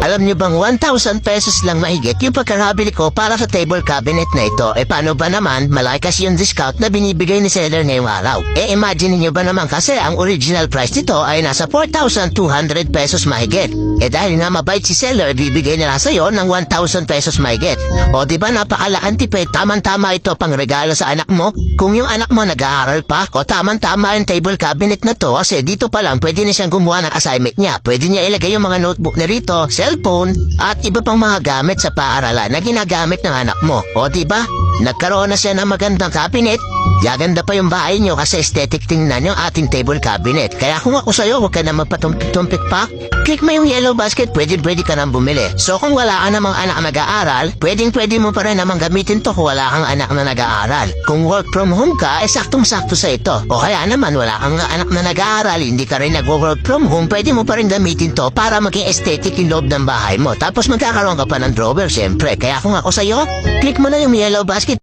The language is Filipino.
Alam niyo bang 1,000 pesos lang mahigit yung pagkakabili ko para sa table cabinet na ito? Paano ba naman malaki kasi yung discount na binibigay ni seller ngayong araw? Imagine niyo ba naman kasi ang original price nito ay nasa 4,200 pesos mahigit. Dahil nga mabait si seller, bibigay nila sa'yo ng 1,000 pesos mahigit. O di ba napakalaking tipid, tamang-tama ito pang regalo sa anak mo? Kung yung anak mo nag-aaral pa, o tamang-tama yung table cabinet na to kasi dito pa lang pwede na siyang gumawa ng assignment niya. Pwede niya ilagay yung mga notebook na rito, cellphone, at iba pang mga gamit sa paaralan na ginagamit ng anak mo. O diba? Nagkaroon na siya ng magandang cabinet. Gaganda pa yung bahay niyo kasi aesthetic tingnan yung ating table cabinet. Kaya kung ako sa'yo, huwag ka na magpatumpik pa. Click mo yung yellow basket, pwede ka nang bumili. So kung wala ka namang anak na nag-aaral, pwede mo pa rin namang gamitin to kung wala kang anak na nag-aaral. Kung work from home ka, saktong-sakto sa ito. O kaya naman wala kang anak na nag-aaral, hindi ka rin nag-work from home, pwede mo pa rin gamitin to para maging aesthetic yung loob ng bahay mo. Tapos magkakaroon ka pa ng drawer, syempre. Kaya kung ako sa'yo, click mo na yung yellow basket,